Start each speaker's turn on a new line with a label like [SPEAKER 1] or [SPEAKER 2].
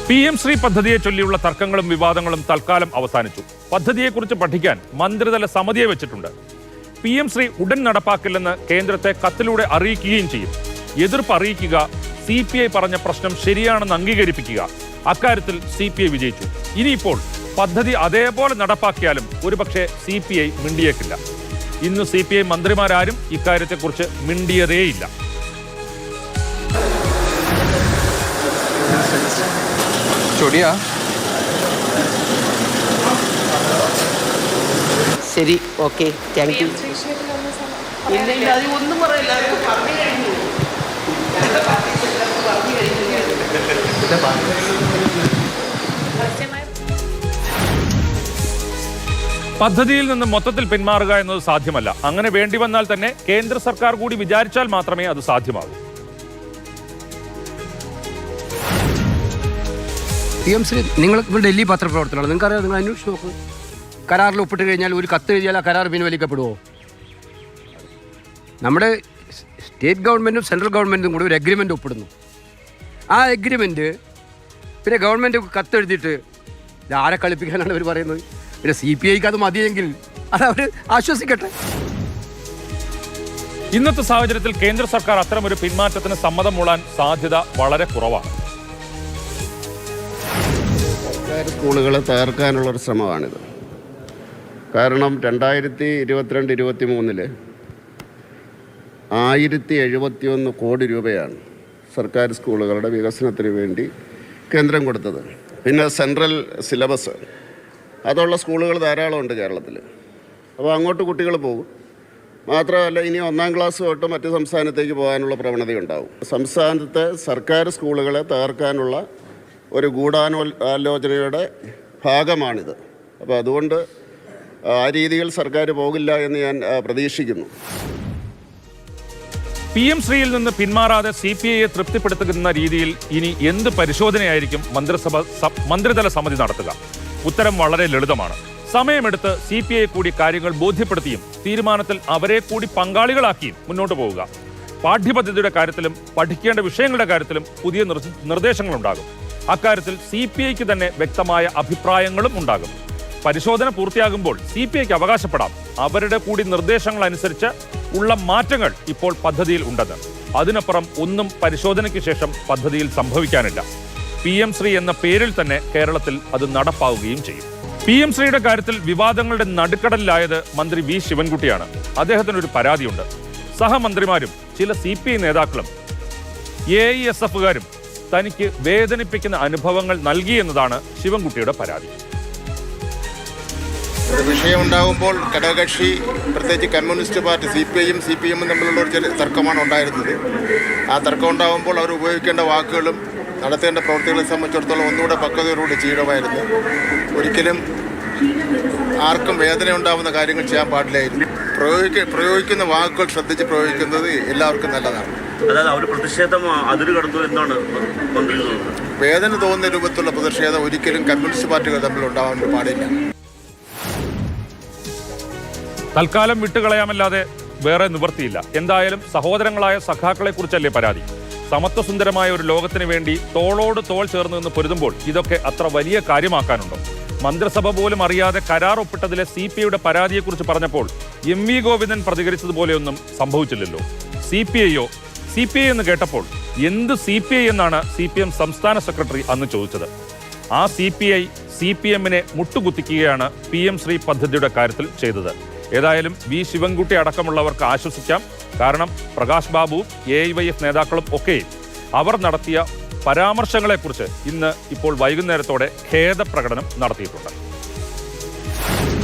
[SPEAKER 1] PM Shri പദ്ധതിയെ ചൊല്ലിയുള്ള തർക്കങ്ങളും വിവാദങ്ങളും തൽക്കാലം അവസാനിച്ചു. പദ്ധതിയെക്കുറിച്ച് പഠിക്കാൻ മന്ത്രിതല സമിതിയെ വെച്ചിട്ടുണ്ട്. PM ശ്രീ ഉടൻ നടപ്പാക്കില്ലെന്ന് കേന്ദ്രത്തെ കത്തിലൂടെ അറിയിക്കുകയും ചെയ്യും. എതിർപ്പ് അറിയിക്കുക, CPI പറഞ്ഞ പ്രശ്നം ശരിയാണെന്ന് അംഗീകരിപ്പിക്കുക. അക്കാര്യത്തിൽ CPI വിജയിച്ചു. ഇനിയിപ്പോൾ പദ്ധതി അതേപോലെ നടപ്പാക്കിയാലും ഒരുപക്ഷെ CPI മിണ്ടിയേക്കില്ല. ഇന്ന് CPI മന്ത്രിമാരാരും ഇക്കാര്യത്തെക്കുറിച്ച് മിണ്ടിയതേയില്ല.
[SPEAKER 2] ശരി, ഓക്കെ, താങ്ക് യു.
[SPEAKER 1] പദ്ധതിയിൽ നിന്ന് മൊത്തത്തിൽ പിന്മാറുക എന്നത് സാധ്യമല്ല. അങ്ങനെ വേണ്ടി വന്നാൽ തന്നെ കേന്ദ്ര സർക്കാർ കൂടി വിചാരിച്ചാൽ മാത്രമേ അത് സാധ്യമാകൂ.
[SPEAKER 3] PM ശ്രീ, നിങ്ങൾ ഡൽഹി പത്രപ്രവർത്തനമാണ്, നിങ്ങൾക്കറിയാം, നിങ്ങൾ അന്വേഷിച്ച് നോക്ക്. കരാറിൽ ഒപ്പിട്ട് കഴിഞ്ഞാൽ ഒരു കത്ത് എഴുതിയാൽ ആ കരാർ പിൻവലിക്കപ്പെടുമോ? നമ്മുടെ സ്റ്റേറ്റ് ഗവൺമെൻറ്റും സെൻട്രൽ ഗവൺമെൻറ്റും കൂടി ഒരു എഗ്രിമെൻ്റ് ഒപ്പിടുന്നു. ആ എഗ്രിമെൻറ്റ് പിന്നെ ഗവൺമെൻറ് കത്തെഴുതിയിട്ട് ഇത് ആരെ കളിപ്പിക്കാനാണ് അവർ പറയുന്നത്? പിന്നെ CPIക്ക് അത് മതിയെങ്കിൽ അതവർ ആശ്വസിക്കട്ടെ.
[SPEAKER 1] ഇന്നത്തെ സാഹചര്യത്തിൽ കേന്ദ്ര സർക്കാർ അത്തരമൊരു പിന്മാറ്റത്തിന് സമ്മതം മൂളാൻ സാധ്യത വളരെ കുറവാണ്.
[SPEAKER 4] സർക്കാർ സ്കൂളുകളെ തകർക്കാനുള്ളൊരു ശ്രമമാണിത്. കാരണം 2022-23 1071 കോടി രൂപയാണ് സർക്കാർ സ്കൂളുകളുടെ വികസനത്തിന് വേണ്ടി കേന്ദ്രം കൊടുത്തത്. പിന്നെ സെൻട്രൽ സിലബസ് അതുള്ള സ്കൂളുകൾ ധാരാളമുണ്ട് കേരളത്തിൽ. അപ്പോൾ അങ്ങോട്ട് കുട്ടികൾ പോകും. മാത്രമല്ല, ഇനി 1ാം ക്ലാസ് തൊട്ട് മറ്റ് സംസ്ഥാനത്തേക്ക് പോകാനുള്ള പ്രവണതയുണ്ടാവും. സംസ്ഥാനത്തെ സർക്കാർ സ്കൂളുകളെ തകർക്കാനുള്ള ഒരു ഗൂഢാലോചനയുടെ ഭാഗമാണിത്. അപ്പോൾ അതുകൊണ്ട് ആ രീതിയിൽ സർക്കാർ പോകില്ല എന്ന് ഞാൻ പ്രതീക്ഷിക്കുന്നു.
[SPEAKER 1] PM ശ്രീയിൽ നിന്ന് പിന്മാറാതെ CPIയെ തൃപ്തിപ്പെടുത്തുന്ന രീതിയിൽ ഇനി എന്ത് പരിശോധനയായിരിക്കും മന്ത്രിതല സമിതി നടത്തുക? ഉത്തരം വളരെ ലളിതമാണ്. സമയമെടുത്ത് CPI കൂടി കാര്യങ്ങൾ ബോധ്യപ്പെടുത്തിയും തീരുമാനത്തിൽ അവരെ കൂടി പങ്കാളികളാക്കിയും മുന്നോട്ട് പോവുക. പാഠ്യപദ്ധതിയുടെ കാര്യത്തിലും പഠിക്കേണ്ട വിഷയങ്ങളുടെ കാര്യത്തിലും പുതിയ നിർദ്ദേശങ്ങളുണ്ടാകും. അക്കാര്യത്തിൽ CPIക്ക് തന്നെ വ്യക്തമായ അഭിപ്രായങ്ങളും ഉണ്ടാകും. പരിശോധന പൂർത്തിയാകുമ്പോൾ CPIക്ക് അവകാശപ്പെടാം അവരുടെ കൂടി നിർദ്ദേശങ്ങൾ അനുസരിച്ച് ഉള്ള മാറ്റങ്ങൾ ഇപ്പോൾ പദ്ധതിയിൽ ഉണ്ടെന്ന്. അതിനപ്പുറം ഒന്നും പരിശോധനയ്ക്ക് ശേഷം പദ്ധതിയിൽ സംഭവിക്കാനില്ല. PM ശ്രീ എന്ന പേരിൽ തന്നെ കേരളത്തിൽ അത് നടപ്പാവുകയും ചെയ്യും. PM ശ്രീയുടെ കാര്യത്തിൽ വിവാദങ്ങളുടെ നടുക്കടലിലായത് മന്ത്രി V ശിവൻകുട്ടിയാണ്. അദ്ദേഹത്തിനൊരു പരാതിയുണ്ട്. സഹമന്ത്രിമാരും ചില CPI നേതാക്കളും AISFകാരും തനിക്ക് വേദനിപ്പിക്കുന്ന അനുഭവങ്ങൾ നൽകിയെന്നതാണ് ശിവൻകുട്ടിയുടെ പരാതി.
[SPEAKER 5] വിഷയമുണ്ടാകുമ്പോൾ ഘടകകക്ഷി, പ്രത്യേകിച്ച് കമ്മ്യൂണിസ്റ്റ് പാർട്ടി CPIയും CPM തമ്മിലുള്ള ഒരു ചെറിയ തർക്കമാണ് ഉണ്ടായിരുന്നത്. ആ തർക്കം ഉണ്ടാകുമ്പോൾ അവർ ഉപയോഗിക്കേണ്ട വാക്കുകളും നടത്തേണ്ട പ്രവൃത്തികളെ സംബന്ധിച്ചിടത്തോളം ഒന്നുകൂടെ പക്വതയോടുകൂടി ചെയ്യണമായിരുന്നു. ഒരിക്കലും ആർക്കും വേദന ഉണ്ടാകുന്ന കാര്യങ്ങൾ ചെയ്യാൻ പാടില്ലായിരുന്നു. പ്രയോഗിക്കുന്ന വാക്കുകൾ ശ്രദ്ധിച്ച് പ്രയോഗിക്കുന്നത് എല്ലാവർക്കും നല്ലതാണ്.
[SPEAKER 6] അതായത് അവർ പ്രതിഷേധം അതിര് കടന്നു എന്നാണ് മന്ത്രി തോന്നുന്നത്.
[SPEAKER 5] വേദന തോന്നുന്ന രൂപത്തിലുള്ള പ്രതിഷേധം ഒരിക്കലും കമ്മ്യൂണിസ്റ്റ് പാർട്ടികൾ തമ്മിൽ ഉണ്ടാകാൻ പാടില്ല.
[SPEAKER 1] തൽക്കാലം വിട്ടുകളയാമല്ലാതെ വേറെ നിവൃത്തിയില്ല. എന്തായാലും സഹോദരങ്ങളായ സഖാക്കളെ കുറിച്ചല്ലേ പരാതി. സമത്വസുന്ദരമായ ഒരു ലോകത്തിന് വേണ്ടി തോളോട് തോൾ ചേർന്ന് നിന്ന് പൊരുതുമ്പോൾ ഇതൊക്കെ അത്ര വലിയ കാര്യമാക്കാനുണ്ടോ? മന്ത്രിസഭ പോലും അറിയാതെ കരാർ ഒപ്പിട്ടതിലെ CPIയുടെ പരാതിയെക്കുറിച്ച് പറഞ്ഞപ്പോൾ MV ഗോവിന്ദൻ പ്രതികരിച്ചതുപോലെയൊന്നും സംഭവിച്ചില്ലല്ലോ. CPI എന്ന് കേട്ടപ്പോൾ എന്ത് CPI എന്നാണ് CPM സംസ്ഥാന സെക്രട്ടറി അന്ന് ചോദിച്ചത്. ആ CPI CPMനെ മുട്ടുകുത്തിക്കുകയാണ് PM ശ്രീ പദ്ധതിയുടെ കാര്യത്തിൽ ചെയ്തത്. ഏതായാലും V ശിവൻകുട്ടി അടക്കമുള്ളവർക്ക് ആശ്വസിക്കാം. കാരണം പ്രകാശ് ബാബുവും AIYF നേതാക്കളും ഒക്കെ അവർ നടത്തിയ പരാമർശങ്ങളെക്കുറിച്ച് ഇപ്പോൾ വൈകുന്നേരത്തോടെ ഖേദപ്രകടനം നടത്തിയിട്ടുണ്ട്.